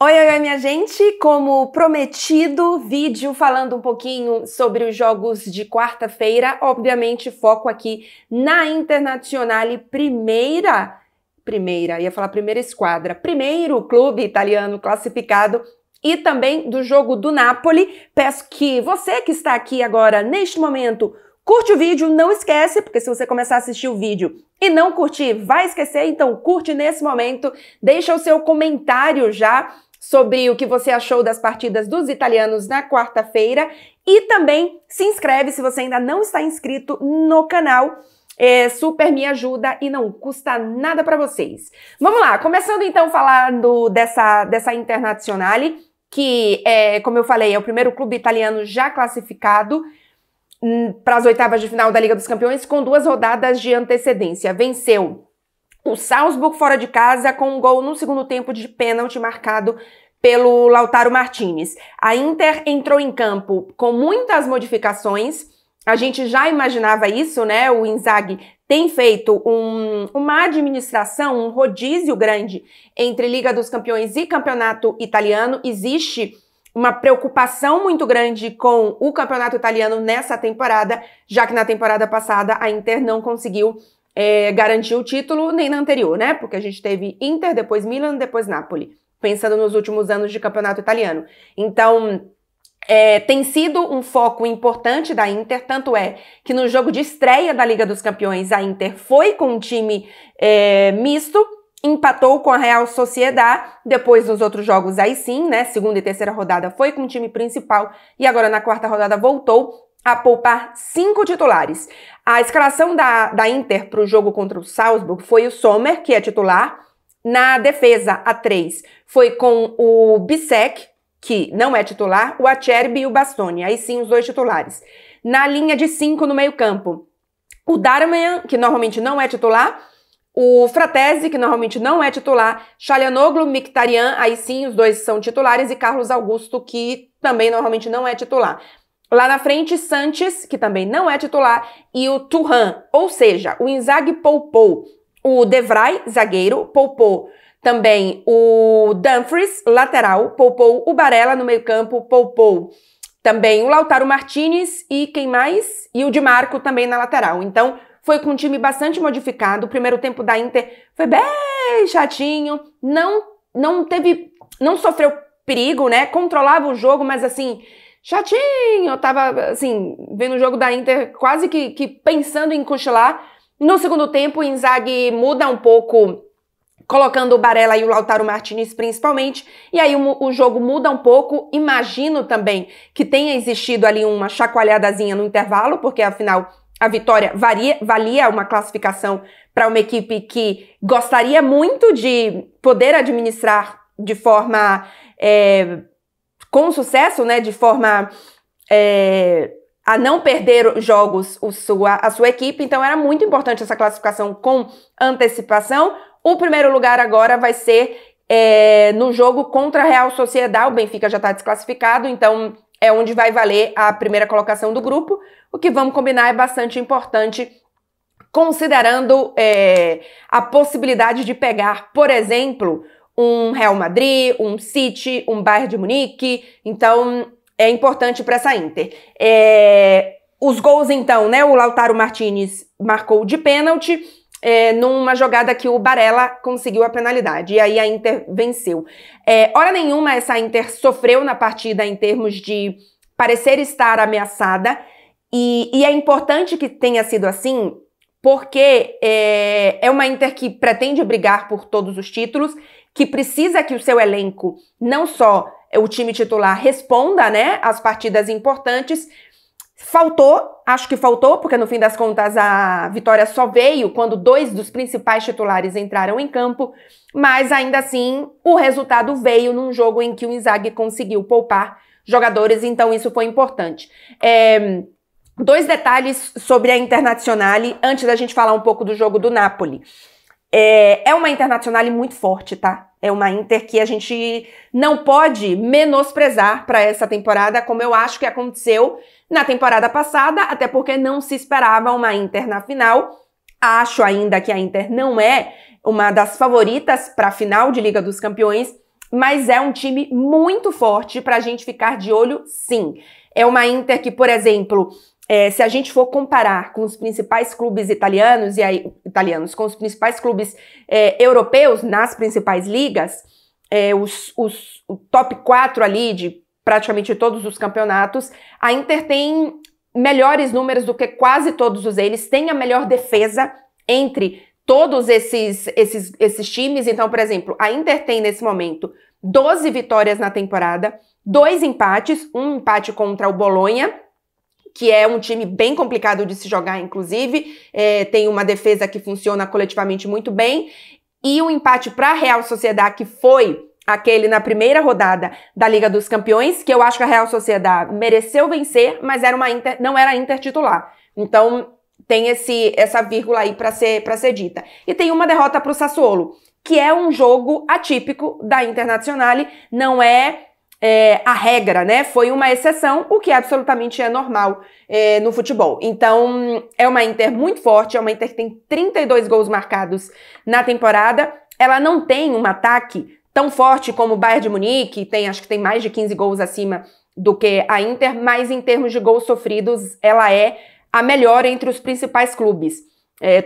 Oi, oi, minha gente! Como prometido, vídeo falando um pouquinho sobre os jogos de quarta-feira. Obviamente, foco aqui na Internazionale, primeira, ia falar primeira esquadra, primeiro clube italiano classificado, e também do jogo do Napoli. Peço que você que está aqui agora, neste momento, curte o vídeo, não esquece, porque se você começar a assistir o vídeo e não curtir, vai esquecer, então curte nesse momento, deixa o seu comentário já sobre o que você achou das partidas dos italianos na quarta-feira e também se inscreve se você ainda não está inscrito no canal. Super me ajuda e não custa nada para vocês. Vamos lá, começando então falando dessa Internazionale, que, como eu falei, é o primeiro clube italiano já classificado para as oitavas de final da Liga dos Campeões com 2 rodadas de antecedência. Venceu o Salzburg fora de casa com um gol no segundo tempo de pênalti marcado pelo Lautaro Martinez. A Inter entrou em campo com muitas modificações. A gente já imaginava isso, né? O Inzaghi tem feito uma administração, um rodízio grande entre Liga dos Campeões e Campeonato Italiano. Existe uma preocupação muito grande com o Campeonato Italiano nessa temporada, já que na temporada passada a Inter não conseguiu garantir o título, nem na anterior, né? Porque a gente teve Inter, depois Milan, depois Napoli, pensando nos últimos anos de campeonato italiano. Então, tem sido um foco importante da Inter, tanto é que no jogo de estreia da Liga dos Campeões, a Inter foi com um time misto, empatou com a Real Sociedad, depois nos outros jogos aí sim, né? Segunda e terceira rodada foi com o time principal e agora na quarta rodada voltou a poupar 5 titulares. A escalação da Inter para o jogo contra o Salzburg foi o Sommer, que é titular. Na defesa, a 3, foi com o Bissek, que não é titular, o Acerbi e o Bastoni, aí sim os 2 titulares. Na linha de 5 no meio campo, o Darmian, que normalmente não é titular, o Fratesi, que normalmente não é titular, Çalhanoğlu, Mkhitaryan, aí sim os 2 são titulares, e Carlos Augusto, que também normalmente não é titular. Lá na frente, Sanches, que também não é titular, e o Thuram, ou seja, o Inzaghi poupou o De Vrij, zagueiro, poupou também o Dumfries, lateral, poupou o Barella no meio campo, poupou também o Lautaro Martinez e quem mais? E o Di Marco também na lateral. Então, foi com um time bastante modificado. O primeiro tempo da Inter foi bem chatinho, não sofreu perigo, né? Controlava o jogo, mas assim, chatinho. Eu tava, assim, vendo o jogo da Inter quase que pensando em cochilar. No segundo tempo, o Inzaghi muda um pouco, colocando o Barella e o Lautaro Martinez principalmente, e aí o jogo muda um pouco. Imagino também que tenha existido ali uma chacoalhadazinha no intervalo, porque afinal a vitória valia uma classificação para uma equipe que gostaria muito de poder administrar de forma com sucesso, né, de forma a não perder jogos a sua equipe. Então era muito importante essa classificação com antecipação. O primeiro lugar agora vai ser no jogo contra a Real Sociedad. O Benfica já está desclassificado, então é onde vai valer a primeira colocação do grupo. O que vamos combinar é bastante importante, considerando a possibilidade de pegar, por exemplo, um Real Madrid, um City, um Bayern de Munique. Então é importante para essa Inter. Os gols, então, né? O Lautaro Martinez marcou de pênalti, numa jogada que o Barella conseguiu a penalidade. E aí a Inter venceu. Hora nenhuma essa Inter sofreu na partida em termos de parecer estar ameaçada. E é importante que tenha sido assim, porque é uma Inter que pretende brigar por todos os títulos, que precisa que o seu elenco, não só o time titular, responda, né, às partidas importantes. Acho que faltou, porque no fim das contas a vitória só veio quando 2 dos principais titulares entraram em campo, mas ainda assim o resultado veio num jogo em que o Inzaghi conseguiu poupar jogadores, então isso foi importante. 2 detalhes sobre a Internazionale, antes da gente falar um pouco do jogo do Napoli. É uma Internazionale muito forte, tá? É uma Inter que a gente não pode menosprezar para essa temporada, como eu acho que aconteceu na temporada passada, até porque não se esperava uma Inter na final. Acho ainda que a Inter não é uma das favoritas para a final de Liga dos Campeões, mas é um time muito forte para a gente ficar de olho, sim. É uma Inter que, por exemplo, se a gente for comparar com os principais clubes italianos, e aí, com os principais clubes europeus nas principais ligas, o top 4 ali de praticamente todos os campeonatos, a Inter tem melhores números do que quase todos eles, tem a melhor defesa entre todos esses times. Então, por exemplo, a Inter tem nesse momento 12 vitórias na temporada, 2 empates, um empate contra o Bolonha, que é um time bem complicado de se jogar, inclusive, tem uma defesa que funciona coletivamente muito bem, e um empate para a Real Sociedad, que foi aquele na primeira rodada da Liga dos Campeões, que eu acho que a Real Sociedad mereceu vencer, mas era uma Inter, não era a Inter titular. Então, tem essa vírgula aí para ser dita. E tem uma derrota para o Sassuolo, que é um jogo atípico da Internazionale, não é a regra, né? Foi uma exceção, o que absolutamente é normal no futebol. Então, é uma Inter muito forte, é uma Inter que tem 32 gols marcados na temporada. Ela não tem um ataque tão forte como o Bayern de Munique, acho que tem mais de 15 gols acima do que a Inter, mas em termos de gols sofridos, ela é a melhor entre os principais clubes.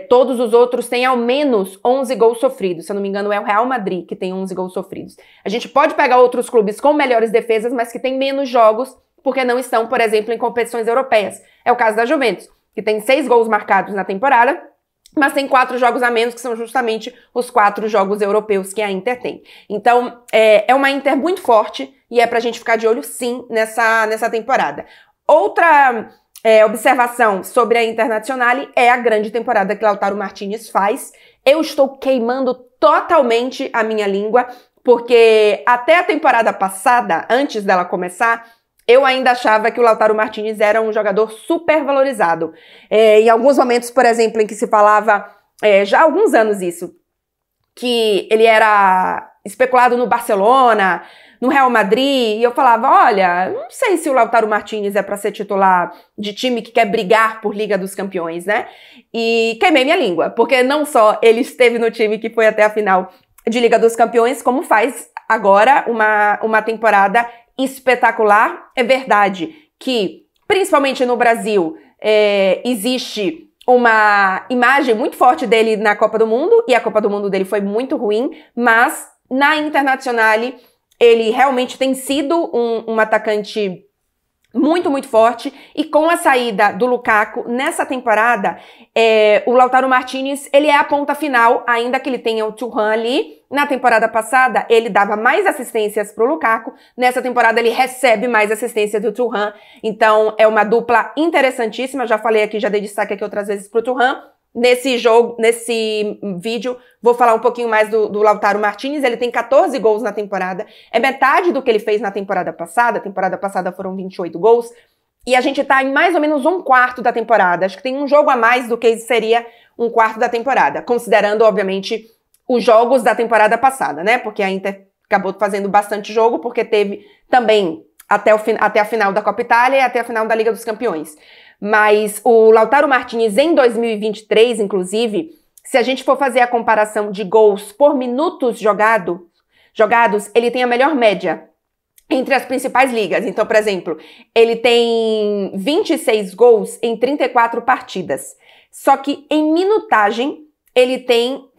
Todos os outros têm ao menos 11 gols sofridos. Se eu não me engano, é o Real Madrid que tem 11 gols sofridos. A gente pode pegar outros clubes com melhores defesas, mas que têm menos jogos, porque não estão, por exemplo, em competições europeias. É o caso da Juventus, que tem 6 gols marcados na temporada, mas tem 4 jogos a menos, que são justamente os 4 jogos europeus que a Inter tem. Então, é uma Inter muito forte e é pra gente ficar de olho, sim, nessa temporada. Outra observação sobre a Internazionale é a grande temporada que Lautaro Martinez faz. Eu estou queimando totalmente a minha língua, porque até a temporada passada, antes dela começar, eu ainda achava que o Lautaro Martinez era um jogador super valorizado. Em alguns momentos, por exemplo, em que se falava, já há alguns anos isso, que ele era especulado no Barcelona, no Real Madrid, e eu falava, olha, não sei se o Lautaro Martinez é para ser titular de time que quer brigar por Liga dos Campeões, né? E queimei minha língua, porque não só ele esteve no time que foi até a final de Liga dos Campeões, como faz agora uma temporada espetacular. É verdade que, principalmente no Brasil, existe uma imagem muito forte dele na Copa do Mundo, e a Copa do Mundo dele foi muito ruim, mas na Internazionale ele realmente tem sido um atacante muito, muito forte, e com a saída do Lukaku nessa temporada, o Lautaro Martinez, ele é a ponta final, ainda que ele tenha o Thuram ali. Na temporada passada, ele dava mais assistências pro Lukaku, nessa temporada ele recebe mais assistência do Thuram, então é uma dupla interessantíssima. Já falei aqui, já dei destaque aqui outras vezes pro Thuram. Nesse vídeo, vou falar um pouquinho mais do Lautaro Martinez. Ele tem 14 gols na temporada, é metade do que ele fez na temporada passada. A temporada passada foram 28 gols, e a gente tá em mais ou menos um quarto da temporada. Acho que tem um jogo a mais do que seria um quarto da temporada, considerando, obviamente, os jogos da temporada passada, né? Porque a Inter acabou fazendo bastante jogo, porque teve também até a final da Copa Itália e até a final da Liga dos Campeões. Mas o Lautaro Martinez em 2023, inclusive, se a gente for fazer a comparação de gols por minutos jogados, ele tem a melhor média entre as principais ligas. Então, por exemplo, ele tem 26 gols em 34 partidas. Só que em minutagem, ele tem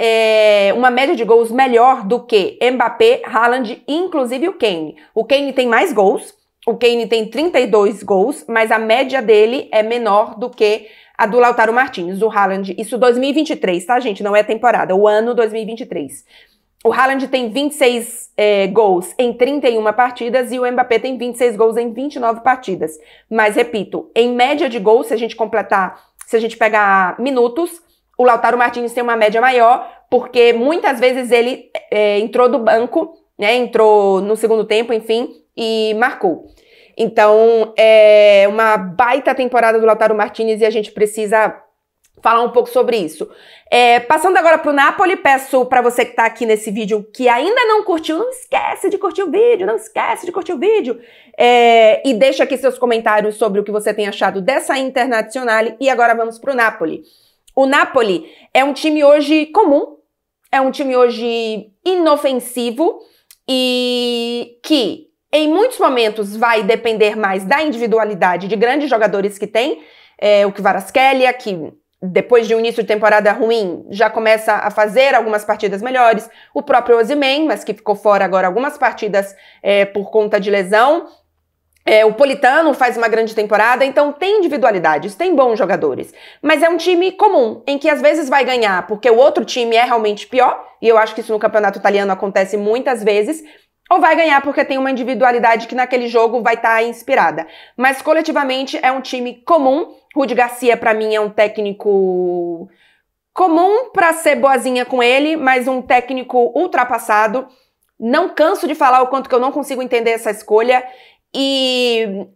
uma média de gols melhor do que Mbappé, Haaland e inclusive o Kane. O Kane tem mais gols, o Kane tem 32 gols, mas a média dele é menor do que a do Lautaro Martinez, o Haaland. Isso 2023, tá, gente? Não é temporada, o ano 2023. O Haaland tem 26 gols em 31 partidas e o Mbappé tem 26 gols em 29 partidas. Mas, repito, em média de gols, se a gente pegar minutos, o Lautaro Martinez tem uma média maior, porque muitas vezes ele entrou do banco, né? Entrou no segundo tempo, enfim, e marcou. Então, é uma baita temporada do Lautaro Martinez e a gente precisa falar um pouco sobre isso. Passando agora para o Napoli, peço para você que está aqui nesse vídeo que ainda não curtiu, não esquece de curtir o vídeo, e deixa aqui seus comentários sobre o que você tem achado dessa Internazionale. E agora vamos para o Napoli. O Napoli é um time hoje comum, é um time hoje inofensivo, e que em muitos momentos vai depender mais da individualidade de grandes jogadores que tem, o Kvaratskhelia, que depois de um início de temporada ruim, já começa a fazer algumas partidas melhores, o próprio Osimhen, mas que ficou fora agora algumas partidas por conta de lesão, o Politano faz uma grande temporada, então tem individualidades, tem bons jogadores, mas é um time comum, em que às vezes vai ganhar porque o outro time é realmente pior, e eu acho que isso no campeonato italiano acontece muitas vezes, ou vai ganhar porque tem uma individualidade que naquele jogo vai estar inspirada. Mas coletivamente é um time comum. Rudi Garcia, pra mim, é um técnico comum pra ser boazinha com ele, mas um técnico ultrapassado. Não canso de falar o quanto que eu não consigo entender essa escolha. E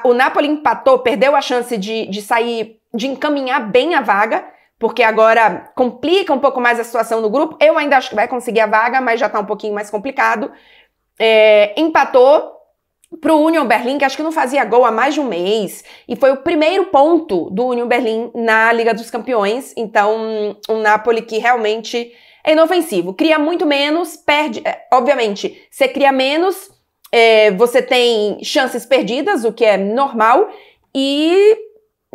o Napoli empatou, perdeu a chance de sair, de encaminhar bem a vaga, porque agora complica um pouco mais a situação no grupo. Eu ainda acho que vai conseguir a vaga, mas já tá um pouquinho mais complicado. Empatou pro Union Berlin, que acho que não fazia gol há mais de um mês, e foi o primeiro ponto do Union Berlin na Liga dos Campeões. Então, um Napoli que realmente é inofensivo. Cria muito menos, perde... obviamente, você cria menos, você tem chances perdidas, o que é normal, e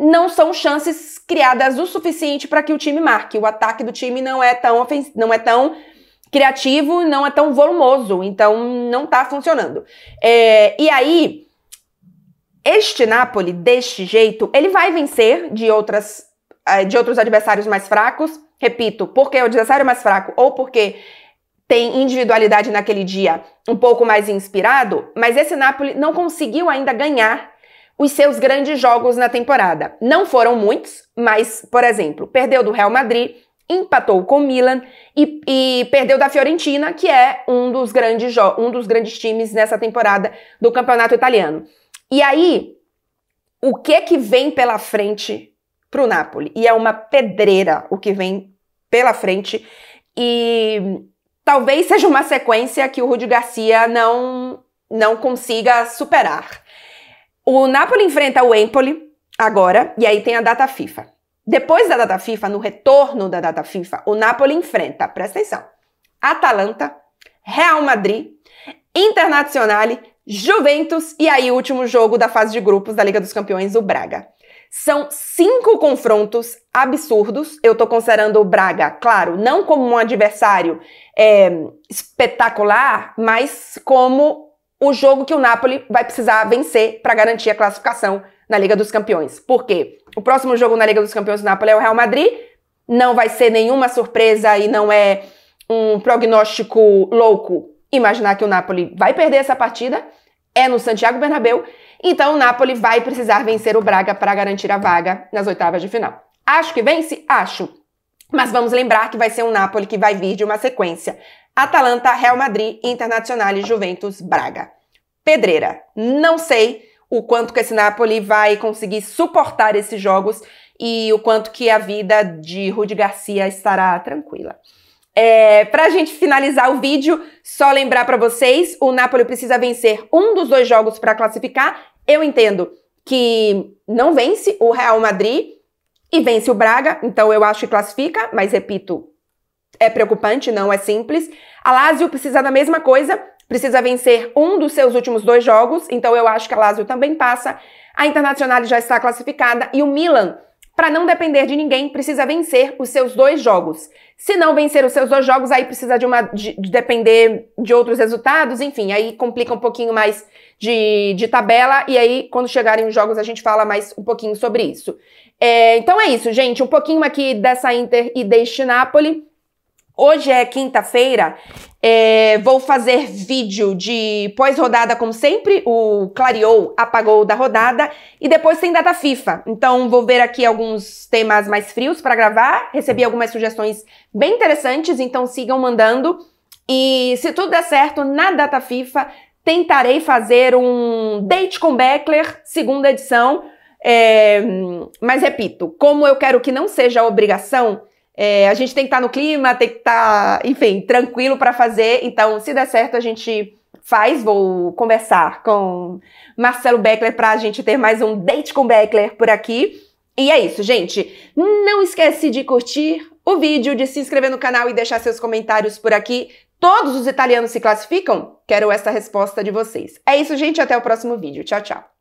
não são chances criadas o suficiente para que o time marque. O ataque do time não é tão criativo, não é tão volumoso, então não tá funcionando. E aí, este Napoli, deste jeito, ele vai vencer de outros adversários mais fracos, repito, porque é o adversário mais fraco ou porque tem individualidade naquele dia um pouco mais inspirado, mas esse Napoli não conseguiu ainda ganhar os seus grandes jogos na temporada. Não foram muitos, mas, por exemplo, perdeu do Real Madrid, empatou com o Milan e perdeu da Fiorentina, que é um dos grandes times nessa temporada do campeonato italiano. E aí, o que vem pela frente pro Napoli? E é uma pedreira o que vem pela frente, e talvez seja uma sequência que o Rudi Garcia não consiga superar. O Napoli enfrenta o Empoli agora, e aí tem a data FIFA. Depois da data FIFA, no retorno da data FIFA, o Napoli enfrenta, presta atenção, Atalanta, Real Madrid, Internazionale, Juventus e aí o último jogo da fase de grupos da Liga dos Campeões, o Braga. São 5 confrontos absurdos. Eu tô considerando o Braga, claro, não como um adversário espetacular, mas como o jogo que o Napoli vai precisar vencer para garantir a classificação na Liga dos Campeões. Por quê? O próximo jogo na Liga dos Campeões do Napoli é o Real Madrid. Não vai ser nenhuma surpresa e não é um prognóstico louco imaginar que o Napoli vai perder essa partida. É no Santiago Bernabéu. Então o Napoli vai precisar vencer o Braga para garantir a vaga nas oitavas de final. Acho que vence? Acho. Mas vamos lembrar que vai ser um Napoli que vai vir de uma sequência: Atalanta, Real Madrid, Internazionale, Juventus, Braga. Pedreira. Não sei o quanto que esse Napoli vai conseguir suportar esses jogos e o quanto que a vida de Rudi Garcia estará tranquila. Pra gente finalizar o vídeo, só lembrar pra vocês, o Napoli precisa vencer um dos 2 jogos para classificar. Eu entendo que não vence o Real Madrid e vence o Braga, então eu acho que classifica, mas repito, é preocupante, não é simples. A Lazio precisa da mesma coisa, precisa vencer um dos seus últimos 2 jogos, então eu acho que a Lazio também passa. A Internazionale já está classificada e o Milan, para não depender de ninguém, precisa vencer os seus 2 jogos. Se não vencer os seus 2 jogos, aí precisa de depender de outros resultados, enfim, aí complica um pouquinho mais de tabela, e aí quando chegarem os jogos a gente fala mais um pouquinho sobre isso. Então é isso, gente, um pouquinho aqui dessa Inter e deste Napoli. Hoje é quinta-feira, vou fazer vídeo de pós-rodada como sempre, o Clareou apagou da rodada, e depois tem data FIFA. Então vou ver aqui alguns temas mais frios para gravar, recebi algumas sugestões bem interessantes, então sigam mandando. E se tudo der certo, na data FIFA, tentarei fazer um Date com Beckler, segunda edição, mas repito, como eu quero que não seja obrigação, a gente tem que estar no clima, tem que estar, enfim, tranquilo para fazer. Então, se der certo, a gente faz. Vou conversar com Marcelo Beckler para a gente ter mais um Date com Beckler por aqui. E é isso, gente. Não esquece de curtir o vídeo, de se inscrever no canal e deixar seus comentários por aqui. Todos os italianos se classificam? Quero essa resposta de vocês. É isso, gente. Até o próximo vídeo. Tchau, tchau.